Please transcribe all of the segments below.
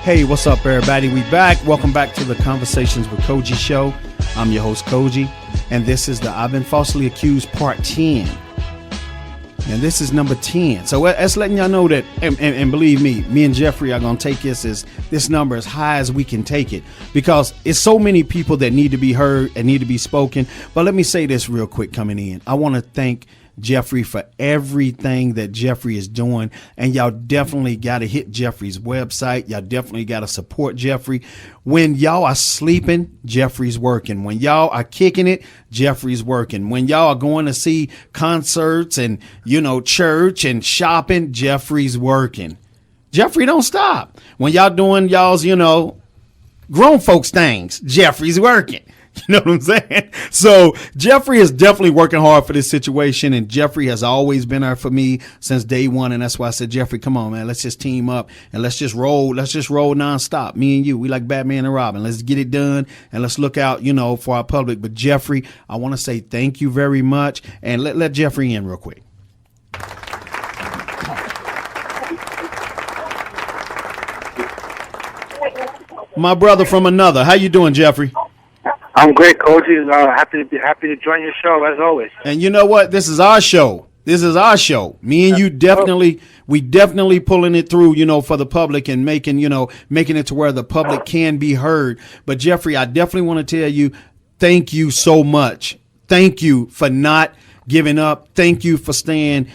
Hey, what's up, everybody? We back. Welcome back to the Conversations with Cogee show. I'm your host, Cogee, and this is the I've Been Falsely Accused Part 10. And this is number 10. So that's letting y'all know that, and believe me and Jeffrey are going to take this number as high as we can take it, because it's so many people that need to be heard and need to be spoken. But let me say this real quick coming in. I want to thank Jeffrey for everything that Jeffrey is doing. And y'all definitely got to hit Jeffrey's website. Y'all definitely got to support Jeffrey. When y'all are sleeping, Jeffrey's working. When y'all are kicking it, Jeffrey's working. When y'all are going to see concerts and, church and shopping, Jeffrey's working. Jeffrey don't stop. When y'all doing y'all's, grown folks things, Jeffrey's working. You know what I'm saying? So Jeffrey is definitely working hard for this situation, and Jeffrey has always been there for me since day one. And that's why I said, Jeffrey, come on, man, let's just team up and let's just roll nonstop. Me and you, we like Batman and Robin. Let's get it done and let's look out, for our public. But Jeffrey, I want to say thank you very much, and let Jeffrey in real quick. My brother from another. How you doing, Jeffrey? I'm great, Cogee. Happy to join your show as always. And you know what? This is our show. Me and you we definitely pulling it through, for the public and making it to where the public can be heard. But Jeffrey, I definitely want to tell you, thank you so much. Thank you for not giving up. Thank you for staying,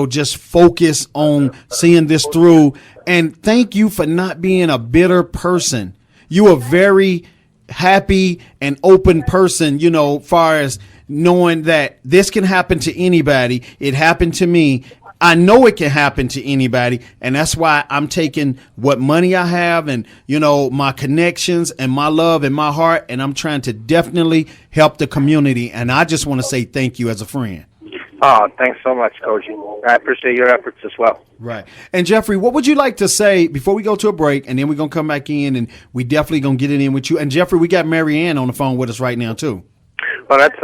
just focused on seeing this through. And thank you for not being a bitter person. You are very happy and open person, far as knowing that this can happen to anybody. It happened to me. I know it can happen to anybody. And that's why I'm taking what money I have and, my connections and my love and my heart. And I'm trying to definitely help the community. And I just want to say thank you as a friend. Oh, thanks so much, Cogee. I appreciate your efforts as well. Right. And Jeffrey, what would you like to say before we go to a break, and then we're going to come back in, and we definitely going to get it in with you. And Jeffrey, we got MaryAnn on the phone with us right now, too. Well, that's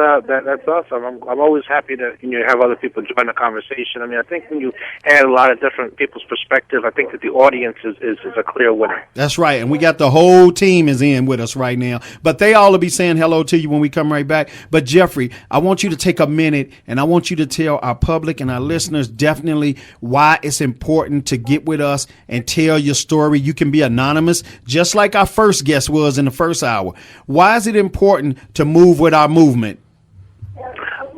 awesome. I'm always happy to have other people join the conversation. I mean, I think when you add a lot of different people's perspective, I think that the audience is a clear winner. That's right, and we got the whole team is in with us right now. But they all will be saying hello to you when we come right back. But Jeffrey, I want you to take a minute, and I want you to tell our public and our listeners definitely why it's important to get with us and tell your story. You can be anonymous, just like our first guest was in the first hour. Why is it important to move with our movement?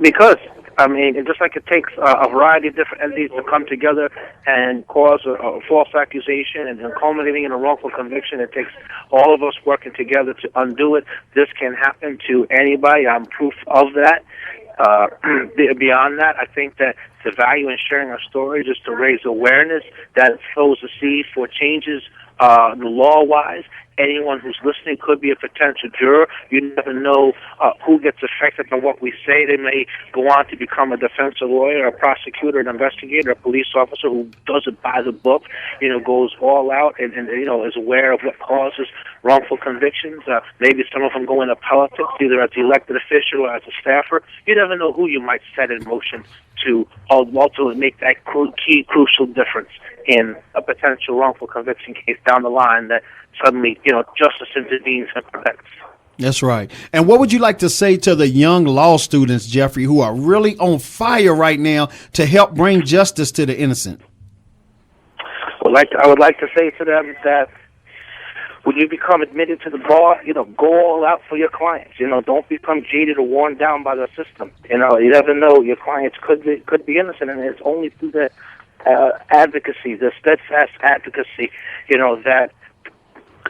Because, just like it takes a variety of different entities to come together and cause a false accusation and culminating in a wrongful conviction, it takes all of us working together to undo it. This can happen to anybody. I'm proof of that. Beyond that, I think that the value in sharing our story is to raise awareness that sows the seed for changes law-wise. Anyone who's listening could be a potential juror. You never know who gets affected by what we say. They may go on to become a defense lawyer, a prosecutor, an investigator, a police officer who does it by the book, goes all out and is aware of what causes wrongful convictions. Maybe some of them go into politics, either as an elected official or as a staffer. You never know who you might set in motion to ultimately make that key crucial difference in a potential wrongful conviction case down the line that suddenly, justice intervenes and prevents. That's right. And what would you like to say to the young law students, Jeffrey, who are really on fire right now to help bring justice to the innocent? I would like to say to them that when you become admitted to the bar, go all out for your clients. Don't become jaded or worn down by the system. You never know, your clients could be innocent, and it's only through the advocacy, the steadfast advocacy, that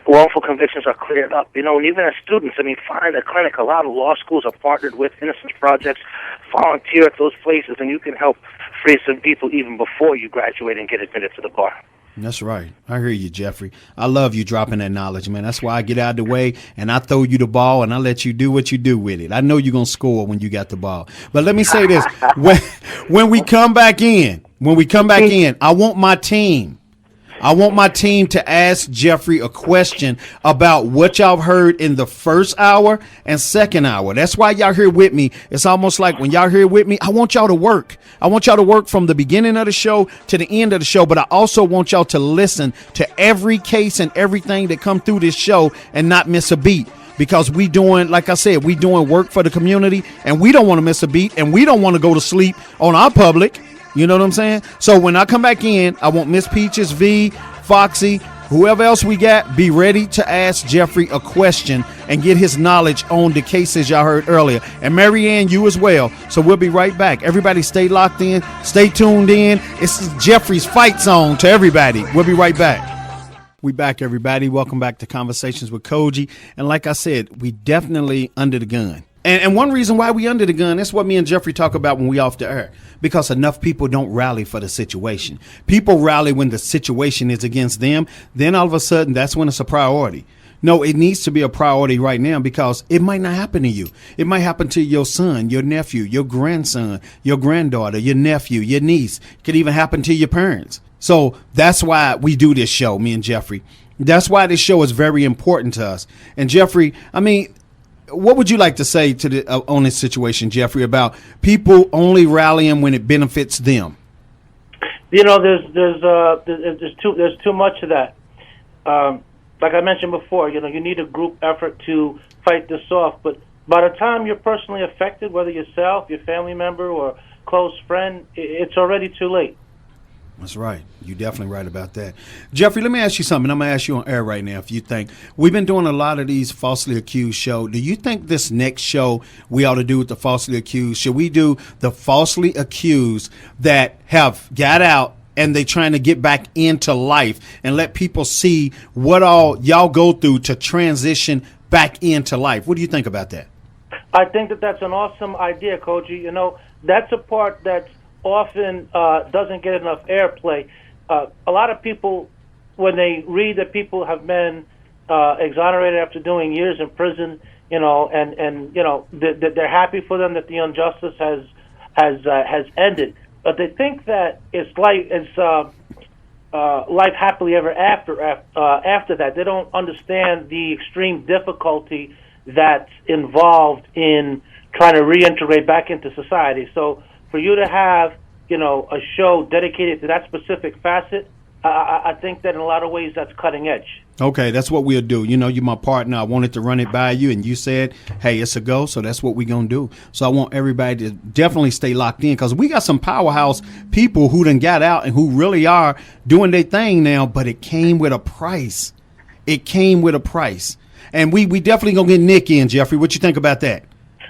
wrongful convictions are cleared up. And even as students, find a clinic. A lot of law schools are partnered with Innocence Projects. Volunteer at those places, and you can help free some people even before you graduate and get admitted to the bar. That's right. I hear you, Jeffrey. I love you dropping that knowledge, man. That's why I get out of the way and I throw you the ball and I let you do what you do with it. I know you're going to score when you got the ball. But let me say this. When we come back in, I want my team. I want my team to ask Jeffrey a question about what y'all heard in the first hour and second hour. That's why y'all here with me. It's almost like when y'all here with me, I want y'all to work. I want y'all to work from the beginning of the show to the end of the show, but I also want y'all to listen to every case and everything that come through this show and not miss a beat. Because we doing, like I said, we doing work for the community, and we don't want to miss a beat, and we don't want to go to sleep on our public. You know what I'm saying? So when I come back in, I want Miss Peaches, V, Foxy, whoever else we got, be ready to ask Jeffrey a question and get his knowledge on the cases y'all heard earlier. And MaryAnn, you as well. So we'll be right back. Everybody stay locked in, stay tuned in. It's Jeffrey's fight song to everybody. We'll be right back. We back, everybody. Welcome back to Conversations with Cogee. And like I said, we definitely under the gun. And one reason why we under the gun, that's what me and Jeffrey talk about when we off the air. Because enough people don't rally for the situation. People rally when the situation is against them. Then all of a sudden, that's when it's a priority. No, it needs to be a priority right now because it might not happen to you. It might happen to your son, your nephew, your grandson, your granddaughter, your nephew, your niece. It could even happen to your parents. So that's why we do this show, me and Jeffrey. That's why this show is very important to us. And Jeffrey, I mean, what would you like to say to the on this situation, Jeffrey, about people only rallying when it benefits them? You know, there's too much of that. Like I mentioned before, you know, you need a group effort to fight this off. But by the time you're personally affected, whether yourself, your family member, or close friend, it's already too late. That's right. You're definitely right about that. Jeffrey, let me ask you something. I'm going to ask you on air right now if you think. We've been doing a lot of these falsely accused show. Do you think this next show we ought to do with the falsely accused? Should we do the falsely accused that have got out and they trying to get back into life and let people see what all y'all go through to transition back into life? What do you think about that? I think that that's an awesome idea, Cogee. You know, that's a part that's often doesn't get enough airplay. A lot of people, when they read that people have been exonerated after doing years in prison, you know, and you know, they're happy for them that the injustice has ended. But they think that it's life happily ever after that. They don't understand the extreme difficulty that's involved in trying to reintegrate back into society. So for you to have, you know, a show dedicated to that specific facet, I think that in a lot of ways that's cutting edge. Okay, that's what we'll do. You know, you're my partner. I wanted to run it by you, and you said, hey, it's a go, so that's what we're going to do. So I want everybody to definitely stay locked in because we got some powerhouse people who done got out and who really are doing their thing now, but it came with a price. It came with a price. And we definitely going to get Nick in, Jeffrey. What you think about that?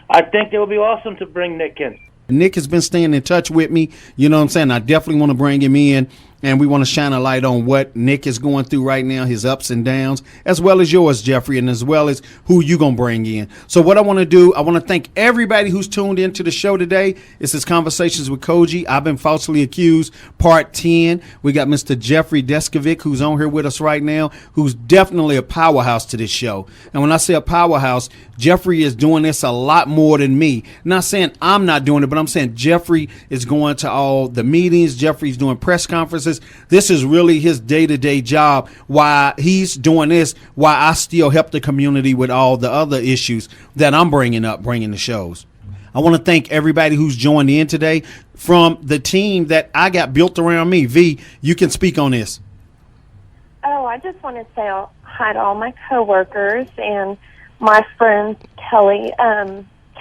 I think it would be awesome to bring Nick in. Nick has been staying in touch with me. You know what I'm saying? I definitely want to bring him in, and we want to shine a light on what Nick is going through right now, his ups and downs, as well as yours, Jeffrey, and as well as who you going to bring in. So what I want to do, I want to thank everybody who's tuned into the show today. This is Conversations with Cogee. I've been falsely accused, part 10. We got Mr. Jeffrey Deskovic, who's on here with us right now, who's definitely a powerhouse to this show. And when I say a powerhouse, Jeffrey is doing this a lot more than me. Not saying I'm not doing it, but I'm saying Jeffrey is going to all the meetings. Jeffrey's doing press conferences. This is really his day-to-day job. Why he's doing this, why I still help the community with all the other issues that I'm bringing the shows. I want to thank everybody who's joined in today from the team that I got built around me. V, you can speak on this. Oh, I just want to say hi to all my coworkers and my friend Kelly.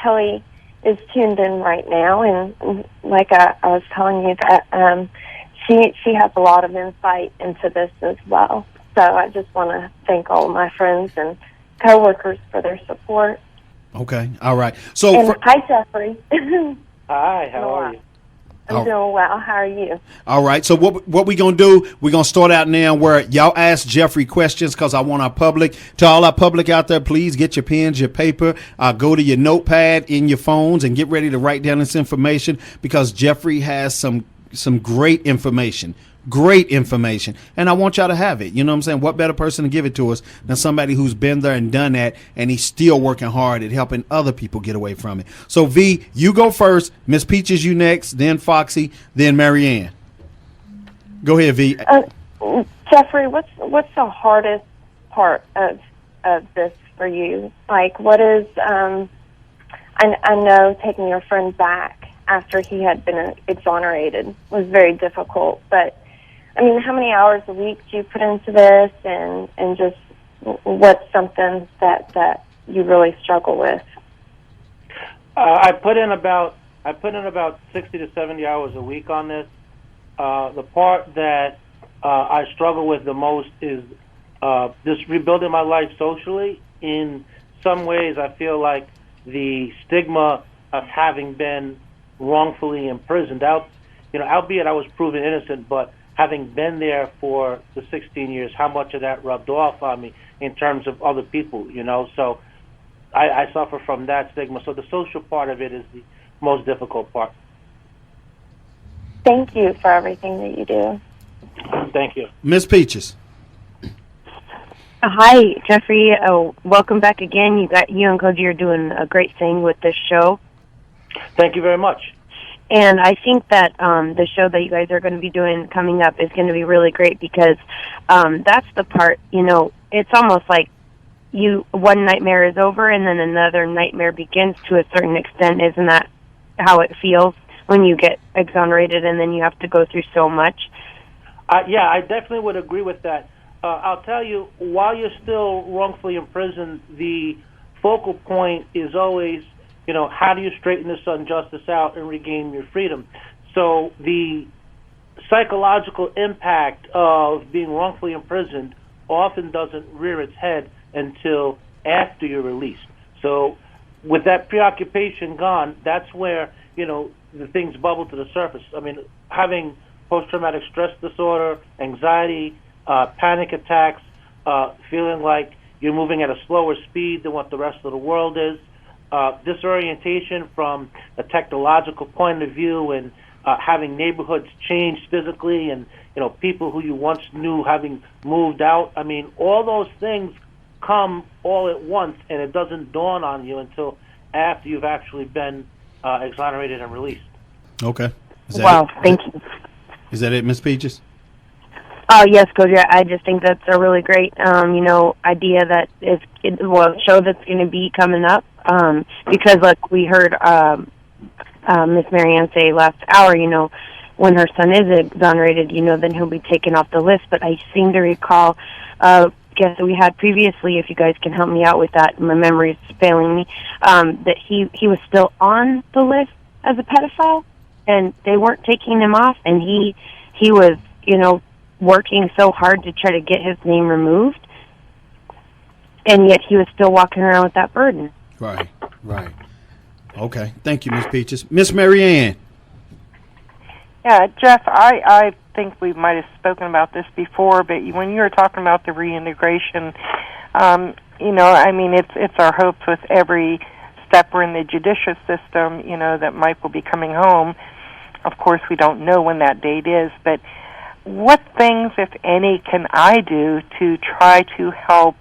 Kelly is tuned in right now, and like I was telling you that she has a lot of insight into this as well. So I just want to thank all of my friends and coworkers for their support. Okay, all right. So hi, Jeffrey. Hi, how are you? I'm doing well. How are you? All right. So what we going to do, we're going to start out now where y'all ask Jeffrey questions because I want our public, to all our public out there, please get your pens, your paper, go to your notepad in your phones and get ready to write down this information because Jeffrey has some great information. Great information. And I want y'all to have it. You know what I'm saying? What better person to give it to us than somebody who's been there and done that, and he's still working hard at helping other people get away from it. So, V, you go first. Miss Peaches, you next. Then Foxy. Then MaryAnn. Go ahead, V. Jeffrey, what's the hardest part of this for you? Like, what is? I know taking your friend back after he had been exonerated was very difficult, but I mean, how many hours a week do you put into this, and just what's something that you really struggle with? I put in about 60 to 70 hours a week on this. The part that I struggle with the most is just rebuilding my life socially. In some ways, I feel like the stigma of having been wrongfully imprisoned, albeit I was proven innocent, but having been there for the 16 years, how much of that rubbed off on me in terms of other people, So I suffer from that stigma. So the social part of it is the most difficult part. Thank you for everything that you do. Thank you. Miss Peaches. Hi, Jeffrey. Welcome back again. You and Cogee are doing a great thing with this show. Thank you very much. And I think that the show that you guys are going to be doing coming up is going to be really great because that's the part, it's almost like one nightmare is over and then another nightmare begins to a certain extent. Isn't that how it feels when you get exonerated and then you have to go through so much? Yeah, I definitely would agree with that. I'll tell you, while you're still wrongfully imprisoned, the focal point is always, how do you straighten this injustice out and regain your freedom? So the psychological impact of being wrongfully imprisoned often doesn't rear its head until after you're released. So with that preoccupation gone, that's where, the things bubble to the surface. I mean, having post-traumatic stress disorder, anxiety, panic attacks, feeling like you're moving at a slower speed than what the rest of the world is, disorientation from a technological point of view, and having neighborhoods change physically, and people who you once knew having moved out. I mean, all those things come all at once, and it doesn't dawn on you until after you've actually been exonerated and released. Okay. Wow, thank you. Is that it, Miss Peaches? Oh, yes, Cogee. I just think that's a really great, idea that show that's going to be coming up. Because, like we heard Miss MaryAnn say last hour, when her son is exonerated, then he'll be taken off the list. But I seem to recall guest that we had previously, if you guys can help me out with that, my memory is failing me, that he was still on the list as a pedophile, and they weren't taking him off, and he was, working so hard to try to get his name removed, and yet he was still walking around with that burden. Right. Okay. Thank you, Miss Peaches. Miss MaryAnn. Yeah, Jeff, I think we might have spoken about this before, but when you were talking about the reintegration, it's our hopes with every step we're in the judicial system, that Mike will be coming home. Of course, we don't know when that date is, but what things, if any, can I do to try to help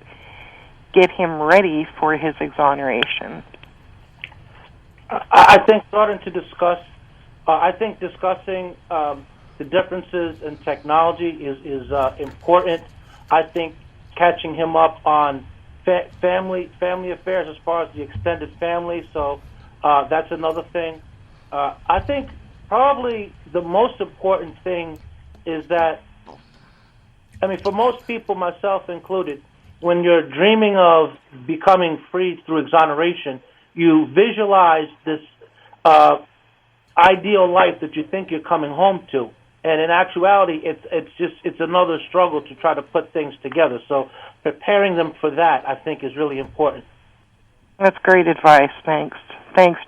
get him ready for his exoneration? I think discussing the differences in technology is important. I think catching him up on family affairs as far as the extended family, so that's another thing. I think probably the most important thing is that, for most people, myself included, when you're dreaming of becoming free through exoneration, you visualize this ideal life that you think you're coming home to, and in actuality, it's another struggle to try to put things together. So preparing them for that, I think, is really important. That's great advice. Thanks,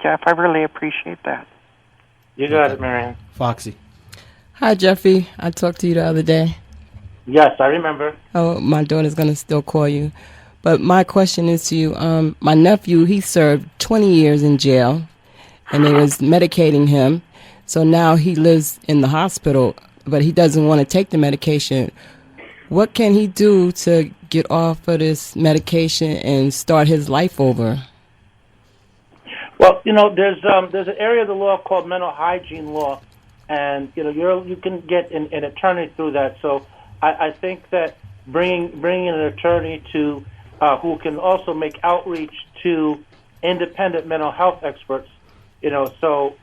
Jeff. I really appreciate that. You got it, MaryAnn. Foxy. Hi, Jeffrey. I talked to you the other day. Yes, I remember. Oh, my daughter's going to still call you. But my question is to you. My nephew, he served 20 years in jail, and they was medicating him. So now he lives in the hospital, but he doesn't want to take the medication. What can he do to get off of this medication and start his life over? Well, there's an area of the law called mental hygiene law, and you can get an attorney through that. So I think that bringing an attorney to who can also make outreach to independent mental health experts, so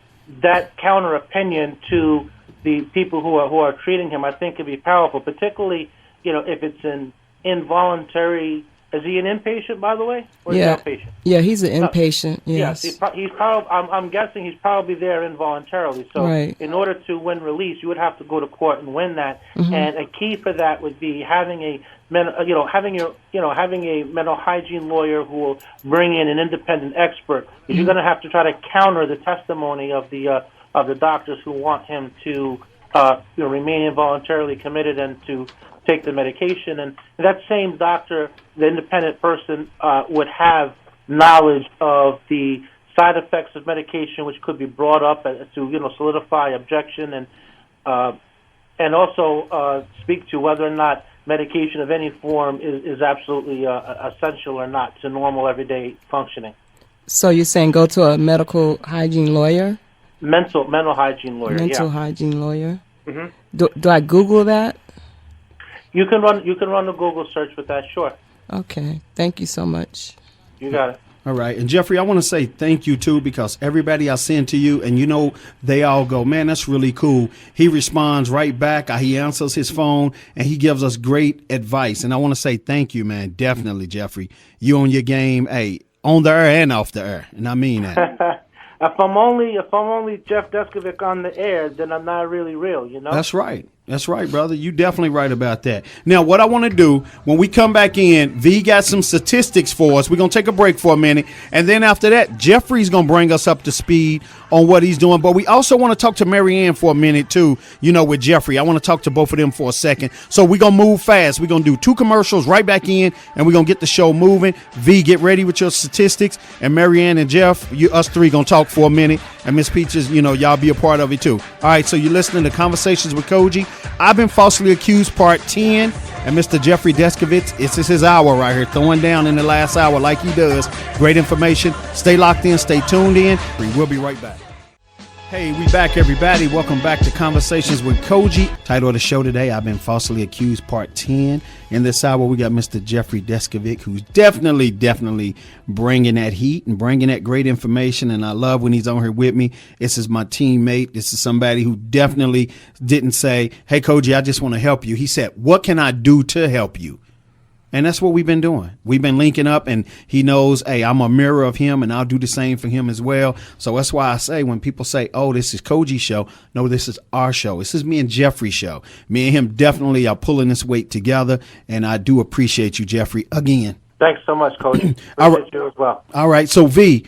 that counter opinion to the people who are treating him, I think, could be powerful, particularly, if it's an involuntary. Is he an inpatient, by the way, or yeah, is he outpatient? Yeah, he's an inpatient. Yes, Yes, he's probably. I'm guessing he's probably there involuntarily. So, right. In order to win release, you would have to go to court and win that. Mm-hmm. And a key for that would be having a having a mental hygiene lawyer who will bring in an independent expert. Because you're going to have to try to counter the testimony of the doctors who want him to remain involuntarily committed and to take the medication, and that same doctor, the independent person, would have knowledge of the side effects of medication, which could be brought up to solidify objection, and also speak to whether or not medication of any form is absolutely essential or not to normal everyday functioning. So you're saying go to a medical hygiene lawyer? Mental hygiene lawyer. Mental yeah. hygiene lawyer. Mm-hmm. Do I Google that? You can run a Google search with that, sure. Okay. Thank you so much. You got it. All right. And Jeffrey, I want to say thank you too, because everybody I send to you, and they all go, man, that's really cool. He responds right back. He answers his phone and he gives us great advice. And I want to say thank you, man. Definitely, Jeffrey. You on your game, on the air and off the air. And I mean that. If I'm only Jeff Deskovic on the air, then I'm not really real, That's right. That's right, brother. You definitely right about that. Now, what I want to do, when we come back in, V got some statistics for us. We're going to take a break for a minute. And then after that, Jeffrey's going to bring us up to speed on what he's doing. But we also want to talk to MaryAnn for a minute, too, with Jeffrey. I want to talk to both of them for a second. So we're going to move fast. We're going to do 2 commercials right back in, and we're going to get the show moving. V, get ready with your statistics. And MaryAnn and Jeff, us three going to talk for a minute. And Miss Peaches, y'all be a part of it, too. All right, so you're listening to Conversations with Cogee. I've been falsely accused, part 10, and Mr. Jeffrey Deskovic, this is his hour right here, throwing down in the last hour like he does. Great information. Stay locked in, stay tuned in. We'll be right back. Hey, we back, everybody. Welcome back to Conversations with Cogee. Title of the show today, I've been falsely accused, part 10. In this hour, we got Mr. Jeffrey Deskovic, who's definitely bringing that heat and bringing that great information. And I love when he's on here with me. This is my teammate. This is somebody who definitely didn't say, hey, Cogee, I just want to help you. He said, what can I do to help you? And that's what we've been doing. We've been linking up, and he knows, hey, I'm a mirror of him, and I'll do the same for him as well. So that's why I say, when people say, oh, this is Cogee's show, no, this is our show. This is me and Jeffrey's show. Me and him definitely are pulling this weight together, and I do appreciate you, Jeffrey, again. Thanks so much, Cogee. Appreciate you as well. All right. So, V,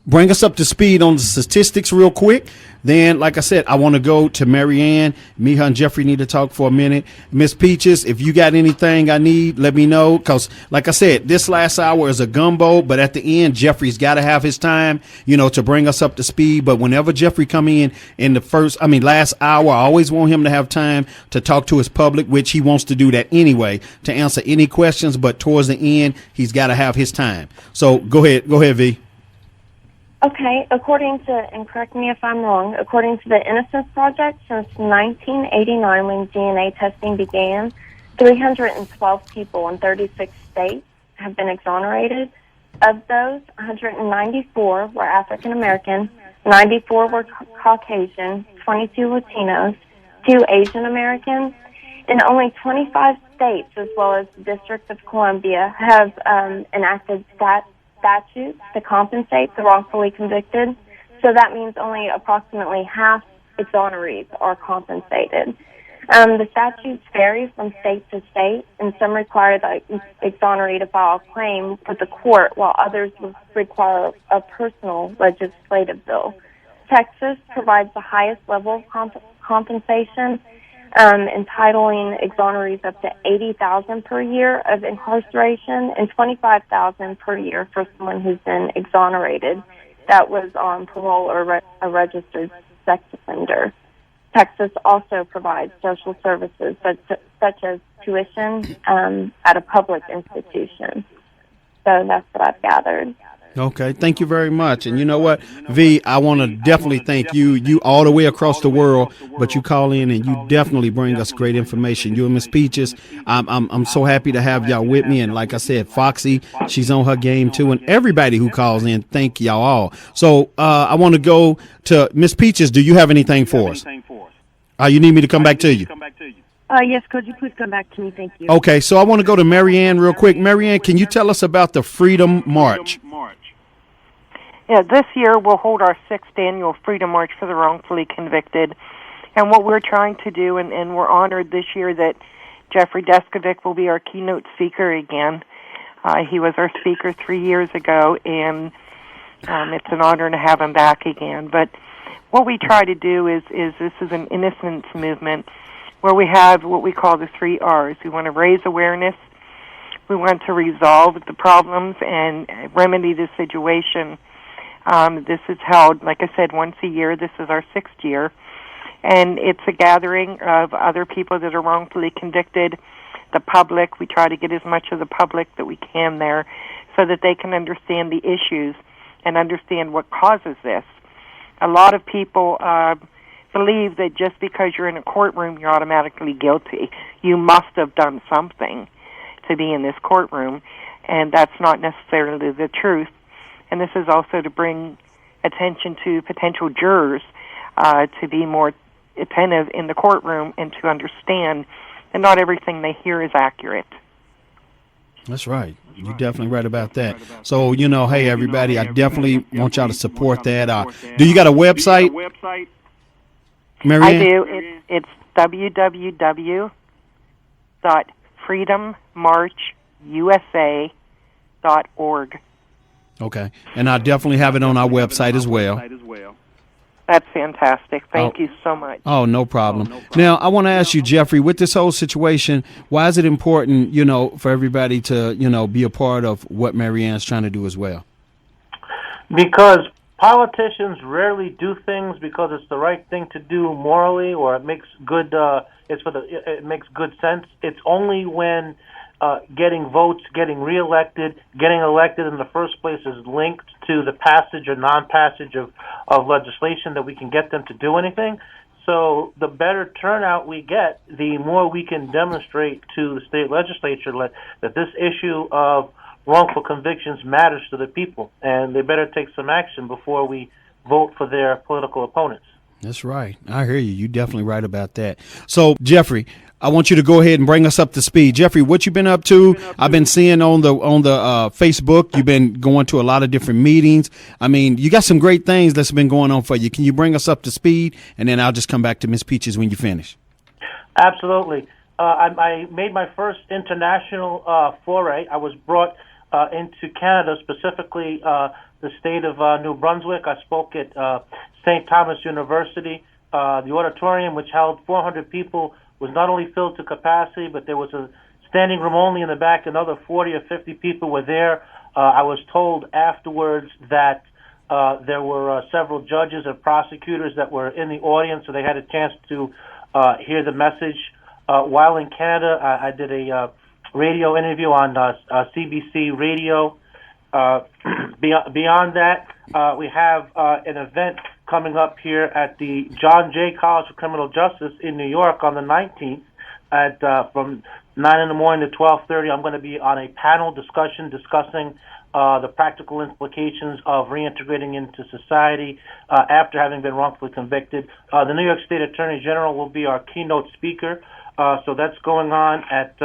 bring us up to speed on the statistics real quick. Then, like I said, I want to go to MaryAnn. Me, her, and Jeffrey need to talk for a minute. Miss Peaches, if you got anything I need, let me know. Because, like I said, this last hour is a gumbo. But at the end, Jeffrey's got to have his time, to bring us up to speed. But whenever Jeffrey come in the last hour, I always want him to have time to talk to his public, which he wants to do that anyway, to answer any questions. But towards the end, he's got to have his time. So go ahead, V. Okay, according to, and correct me if I'm wrong, according to the Innocence Project, since 1989 when DNA testing began, 312 people in 36 states have been exonerated. Of those, 194 were African American, 94 were Caucasian, 22 Latinos, 2 Asian Americans, and only 25 states, as well as the District of Columbia, have enacted statutes to compensate the wrongfully convicted. So that means only approximately half exonerees are compensated. The statutes vary from state to state, and some require the exoneree to file a claim with the court, while others require a personal legislative bill. Texas provides the highest level of compensation, entitling exonerees up to $80,000 per year of incarceration and $25,000 per year for someone who's been exonerated that was on parole or a registered sex offender. Texas also provides social services such as tuition at a public institution. So that's what I've gathered. Okay, thank you very much. And you know what, V, I want to definitely thank you. You all the way across the world, but you call in and you definitely bring us great information. You and Miss Peaches, I'm so happy to have y'all with me. And like I said, Foxy, she's on her game too. And everybody who calls in, thank y'all all. So I want to go to Miss Peaches. Do you have anything for us? You need me to come back to you? Yes, could you please come back to me? Thank you. Okay, so I want to go to MaryAnn real quick. MaryAnn, can you tell us about the Freedom March? Yeah, this year we'll hold our 6th annual Freedom March for the wrongfully convicted. And what we're trying to do, and we're honored this year that Jeffrey Deskovic will be our keynote speaker again. He was our speaker 3 years ago, and it's an honor to have him back again. But what we try to do is this is an innocence movement where we have what we call the 3 R's. We want to raise awareness, we want to resolve the problems and remedy the situation. This is held, like I said, once a year. This is our 6th year. And it's a gathering of other people that are wrongfully convicted, the public. We try to get as much of the public that we can there so that they can understand the issues and understand what causes this. A lot of people believe that just because you're in a courtroom, you're automatically guilty. You must have done something to be in this courtroom, and that's not necessarily the truth. And this is also to bring attention to potential jurors to be more attentive in the courtroom and to understand that not everything they hear is accurate. That's right. You're definitely right about that. So, hey, everybody, I definitely want y'all to support that. Do you got a website, MaryAnn? I do. It's www.freedommarchusa.org. Okay. And I definitely have it on our website as well. That's fantastic. Thank you so much. Oh, no problem. Now, I want to ask you, Jeffrey, with this whole situation, why is it important, for everybody to, be a part of what MaryAnn's trying to do as well? Because politicians rarely do things because it's the right thing to do morally, or it makes good. It makes good sense. It's only when getting votes, getting reelected, getting elected in the first place is linked to the passage or non-passage of legislation that we can get them to do anything. So the better turnout we get, the more we can demonstrate to the state legislature that this issue of wrongful convictions matters to the people, and they better take some action before we vote for their political opponents. That's right. I hear you. You're definitely right about that. So, Jeffrey, I want you to go ahead and bring us up to speed. Jeffrey, what you been up to? I've been seeing on the Facebook, you've been going to a lot of different meetings. I mean, you got some great things that's been going on for you. Can you bring us up to speed? And then I'll just come back to Miss Peaches when you finish. Absolutely. I made my first international foray. I was brought into Canada, specifically the state of New Brunswick. I spoke at St. Thomas University. The auditorium, which held 400 people, was not only filled to capacity, but there was a standing room only in the back. Another 40 or 50 people were there. I was told afterwards that there were several judges and prosecutors that were in the audience, so they had a chance to hear the message. While in Canada, I did a radio interview on CBC Radio. Beyond that, we have an event coming up here at the John Jay College of Criminal Justice in New York on the 19th at from 9 in the morning to 12:30. I'm going to be on a panel discussion discussing the practical implications of reintegrating into society after having been wrongfully convicted. The New York State Attorney General will be our keynote speaker, so that's going on at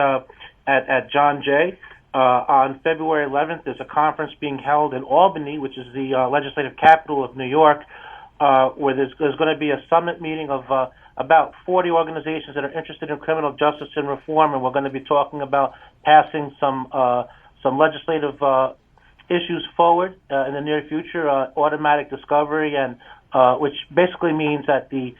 John Jay. On February 11th, there's a conference being held in Albany, which is the legislative capital of New York, where there's going to be a summit meeting of about 40 organizations that are interested in criminal justice and reform, and we're going to be talking about passing some legislative issues forward in the near future, automatic discovery, and which basically means that the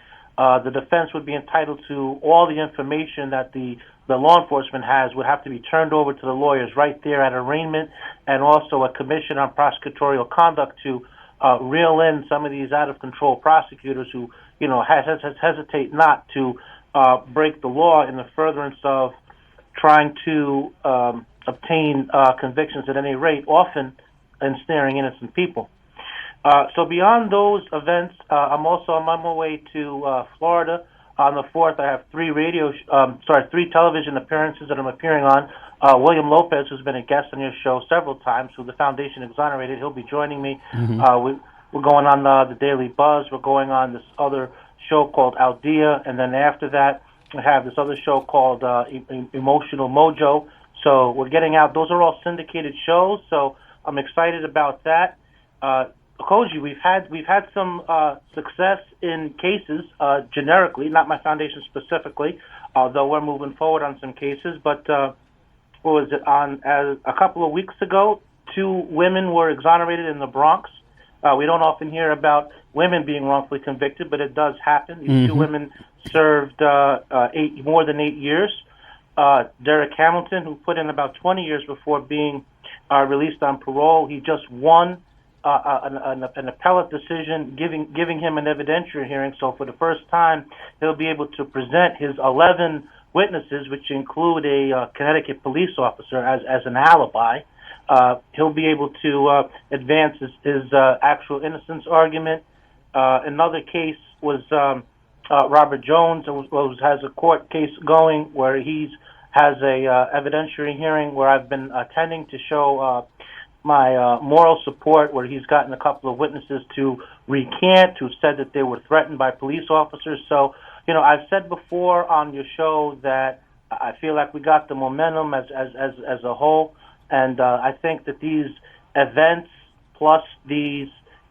defense would be entitled to all the information that the law enforcement would have to be turned over to the lawyers right there at arraignment, and also a commission on prosecutorial conduct to reel in some of these out-of-control prosecutors who, hesitate not to break the law in the furtherance of trying to obtain convictions at any rate. Often, ensnaring innocent people. So beyond those events, I'm also on my way to Florida. On the 4th, I have three television appearances that I'm appearing on. William Lopez, who's been a guest on your show several times, who the Foundation Exonerated, he'll be joining me. We're going on the Daily Buzz. We're going on this other show called Aldea, and then after that, we have this other show called Emotional Mojo. So we're getting out. Those are all syndicated shows, so I'm excited about that. Cogee, we've had some success in cases generically, not my foundation specifically, although we're moving forward on some cases. But what was it? A couple of weeks ago, 2 women were exonerated in the Bronx. We don't often hear about women being wrongfully convicted, but it does happen. These 2 women served more than 8 years. Derek Hamilton, who put in about 20 years before being released on parole, he just won an appellate decision giving him an evidentiary hearing. So for the first time, he'll be able to present his 11 witnesses, which include a Connecticut police officer, as an alibi. He'll be able to advance his actual innocence argument. Another case was Robert Jones, who has a court case going where he has a evidentiary hearing where I've been attending to show my moral support, where he's gotten a couple of witnesses to recant who said that they were threatened by police officers. So, I've said before on your show that I feel like we got the momentum as a whole, and I think that these events plus these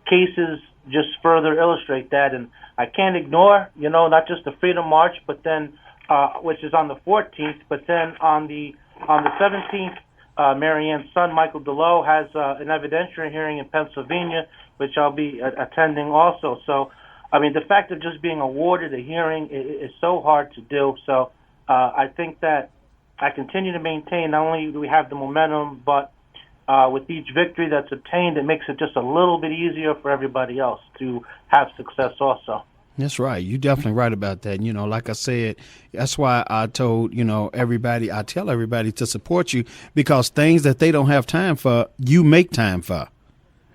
cases just further illustrate that. And I can't ignore, not just the Freedom March, but then which is on the 14th, but then on the 17th. MaryAnn's son, Michael DeLoe, has an evidentiary hearing in Pennsylvania, which I'll be attending also. So, the fact of just being awarded a hearing is so hard to do. So I think that I continue to maintain not only do we have the momentum, but with each victory that's obtained, it makes it just a little bit easier for everybody else to have success also. That's right. You're definitely right about that. Like I said, that's why I told, everybody, I tell everybody to support you, because things that they don't have time for, you make time for.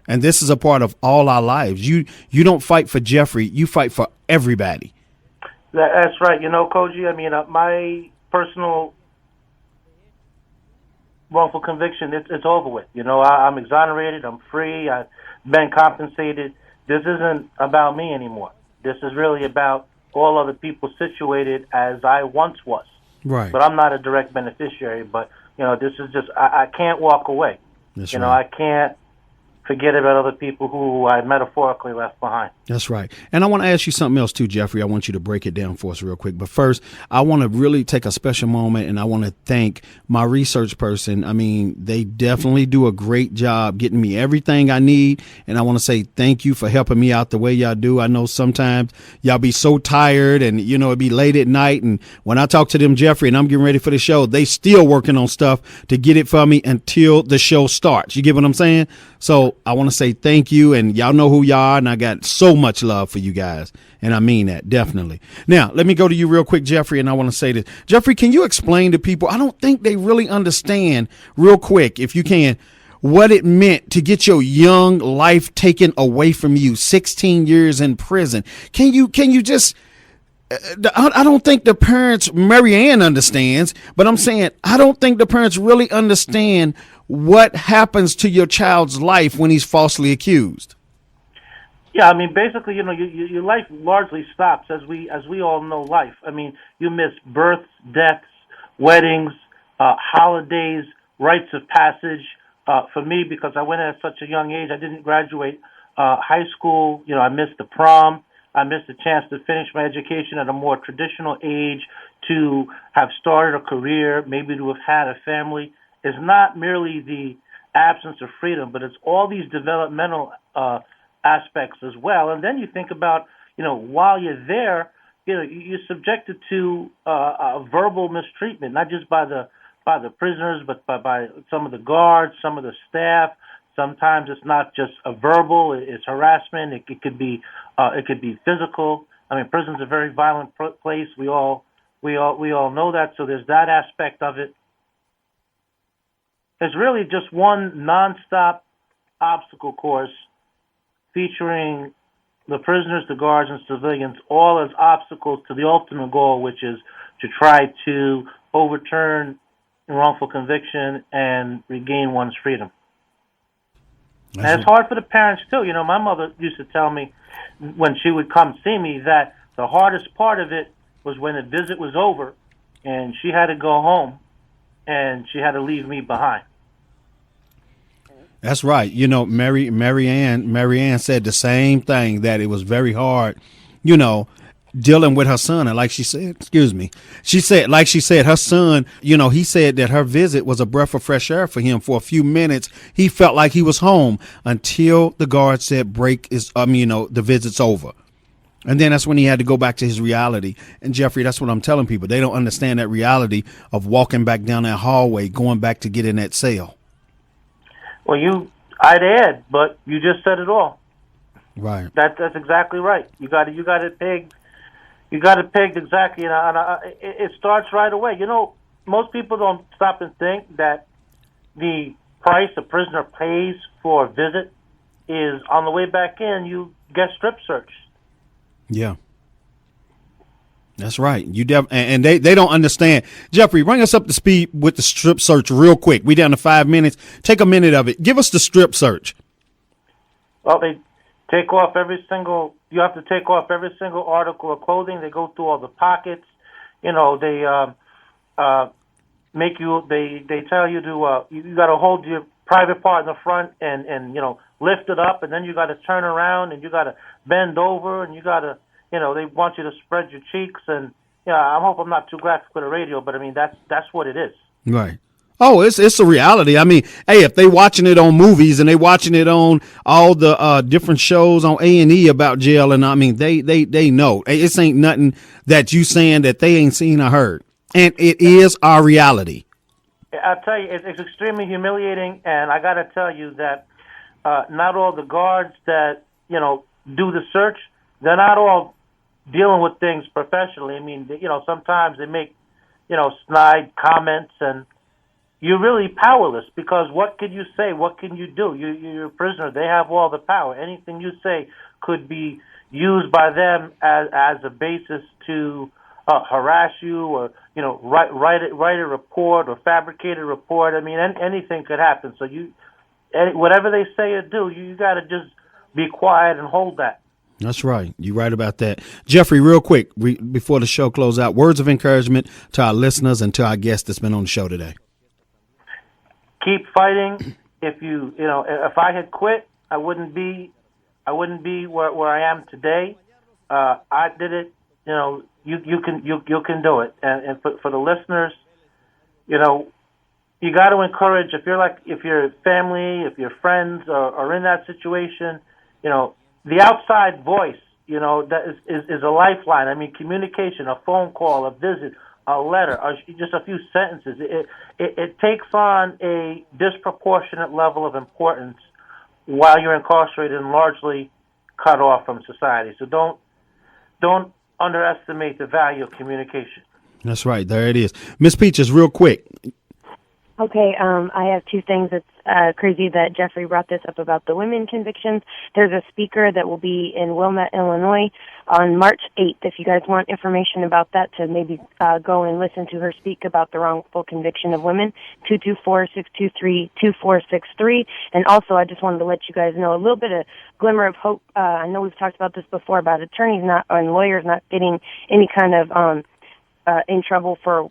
And this is a part of all our lives. You don't fight for Jeffrey. You fight for everybody. That's right. Cogee, my personal wrongful conviction, it's over with. I'm exonerated. I'm free. I've been compensated. This isn't about me anymore. This is really about all other people situated as I once was. Right. But I'm not a direct beneficiary. But, this is just, I can't walk away. That's right. I can't forget about other people who I metaphorically left behind. That's right. And I want to ask you something else too, Jeffrey. I want you to break it down for us real quick. But first, I want to really take a special moment, and I want to thank my research person. They definitely do a great job getting me everything I need. And I want to say thank you for helping me out the way y'all do. I know sometimes y'all be so tired and, it'd be late at night. And when I talk to them, Jeffrey, and I'm getting ready for the show, they still working on stuff to get it for me until the show starts. You get what I'm saying? So I want to say thank you, and y'all know who y'all are, and I got so much love for you guys, and I mean that, definitely. Now, let me go to you real quick, Jeffrey, and I want to say this. Jeffrey, can you explain to people, I don't think they really understand, real quick, if you can, what it meant to get your young life taken away from you, 16 years in prison. Can you just... I don't think the parents, MaryAnn understands, but I'm saying I don't think the parents really understand what happens to your child's life when he's falsely accused. Yeah, basically, your life largely stops as we all know life. You miss births, deaths, weddings, holidays, rites of passage. For me, because I went at such a young age, I didn't graduate high school. I missed the prom. I missed a chance to finish my education at a more traditional age, to have started a career, maybe to have had a family. It's not merely the absence of freedom, but it's all these developmental aspects as well. And then you think about, while you're there, you're subjected to verbal mistreatment, not just by the prisoners, but by some of the guards, some of the staff. Sometimes it's not just a verbal; it's harassment. It could be physical. Prison's a very violent place. We all know that. So there's that aspect of it. It's really just one nonstop obstacle course featuring the prisoners, the guards, and civilians, all as obstacles to the ultimate goal, which is to try to overturn wrongful conviction and regain one's freedom. And it's hard for the parents, too. You know, my mother used to tell me when she would come see me that the hardest part of it was when the visit was over and she had to go home and she had to leave me behind. That's right. You know, MaryAnn said the same thing, that it was very hard, you know, dealing with her son. And like she said, she said her son, you know, he said that her visit was a breath of fresh air for him. For a few minutes, he felt like he was home until the guard said the visit's over. And then that's when he had to go back to his reality. And Jeffrey, that's what I'm telling people. They don't understand that reality of walking back down that hallway, going back to get in that cell. Well, I'd add, but you just said it all. Right. That's exactly right. You got it pegged. You got it pegged exactly. It starts right away. You know, most people don't stop and think that the price a prisoner pays for a visit is on the way back in, you get strip searched. Yeah. That's right. And they don't understand. Jeffrey, bring us up to speed with the strip search real quick. We down to 5 minutes. Take a minute of it. Give us the strip search. Well, they take off you have to take off every single article of clothing. They go through all the pockets. You know, they they tell you to, you got to hold your private part in the front and, you know, lift it up, and then you got to turn around and you got to bend over and you got to, you know, they want you to spread your cheeks, and I hope I'm not too graphic for the radio, but I mean that's what it is. Right. Oh, it's a reality. I mean, hey, if they watching it on movies and they watching it on all the different shows on A&E about jail, and I mean they know it ain't nothing that you saying that they ain't seen or heard, and it is our reality. I'll tell you, it's extremely humiliating, and I got to tell you that not all the guards that do the search, they're not all dealing with things professionally. I mean, sometimes they make, snide comments, and you're really powerless because what can you say? What can you do? You're a prisoner. They have all the power. Anything you say could be used by them as a basis to harass you or, write a report or fabricate a report. I mean, anything could happen. So whatever they say or do, you got to just be quiet and hold that. That's right. You're right about that. Jeffrey, real quick, before the show closes out, words of encouragement to our listeners and to our guest that's been on the show today. Keep fighting. If I had quit, I wouldn't be where I am today. I did it. You can do it. And for the listeners, you got to encourage. If your family, if your friends are in that situation, the outside voice, that is a lifeline. I mean, communication, a phone call, a visit, a letter, or just a few sentences. It takes on a disproportionate level of importance while you're incarcerated and largely cut off from society. So don't underestimate the value of communication. That's right. There it is. Miss Peaches, real quick. Okay, I have two things. It's crazy that Jeffrey brought this up about the women convictions. There's a speaker that will be in Wilmette, Illinois on March 8th. If you guys want information about that, to maybe go and listen to her speak about the wrongful conviction of women, 224-623-2463. And also, I just wanted to let you guys know a little bit of glimmer of hope. I know we've talked about this before, about attorneys and lawyers not getting any kind of in trouble for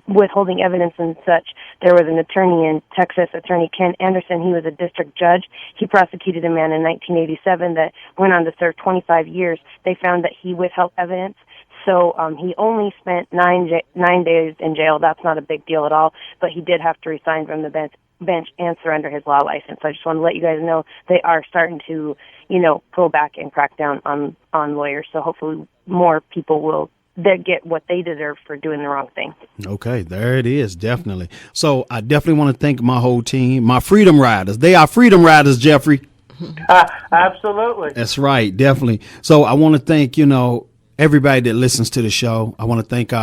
withholding evidence and such. There was an attorney in Texas, Attorney Ken Anderson. He was a district judge. He prosecuted a man in 1987 that went on to serve 25 years. They found that he withheld evidence. So he only spent 9 days in jail. That's not a big deal at all, but he did have to resign from the bench and surrender his law license. So I just want to let you guys know they are starting to, go back and crack down on lawyers. So hopefully more people will get what they deserve for doing the wrong thing. Okay, there it is, definitely. So I definitely want to thank my whole team, my Freedom Riders. They are Freedom Riders, Jeffrey. Absolutely. That's right, definitely. So I want to thank, everybody that listens to the show. I want to thank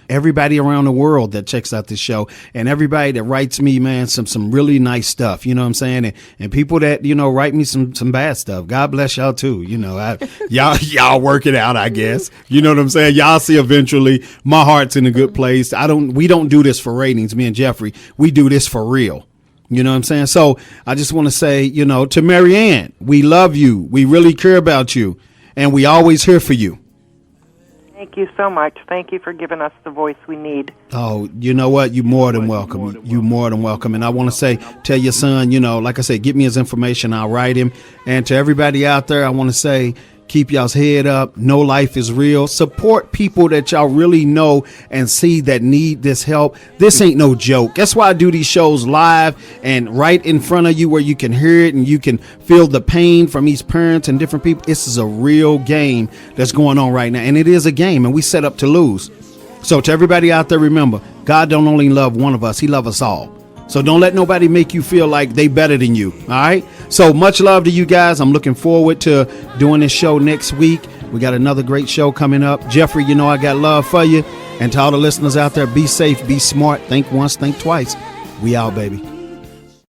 everybody around the world that checks out this show, and everybody that writes me, man, some really nice stuff. You know what I'm saying? And people that, write me some bad stuff. God bless y'all too. Y'all work it out, I guess. You know what I'm saying? Y'all see eventually my heart's in a good place. We don't do this for ratings, me and Jeffrey. We do this for real. You know what I'm saying? So I just want to say, to MaryAnn, we love you. We really care about you, and we always here for you. Thank you so much. Thank you for giving us the voice we need. Oh, you know what? You're more than welcome. You're more than welcome. And I want to say, tell your son, like I said, get me his information. I'll write him. And to everybody out there, I want to say, keep y'all's head up. Know life is real. Support people that y'all really know and see that need this help. This ain't no joke. That's why I do these shows live and right in front of you where you can hear it and you can feel the pain from these parents and different people. This is a real game that's going on right now. And it is a game, and we set up to lose. So to everybody out there, remember, God don't only love one of us. He loves us all. So don't let nobody make you feel like they better than you. All right. So much love to you guys. I'm looking forward to doing this show next week. We got another great show coming up. Jeffrey, I got love for you. And to all the listeners out there, be safe, be smart. Think once, think twice. We out, baby.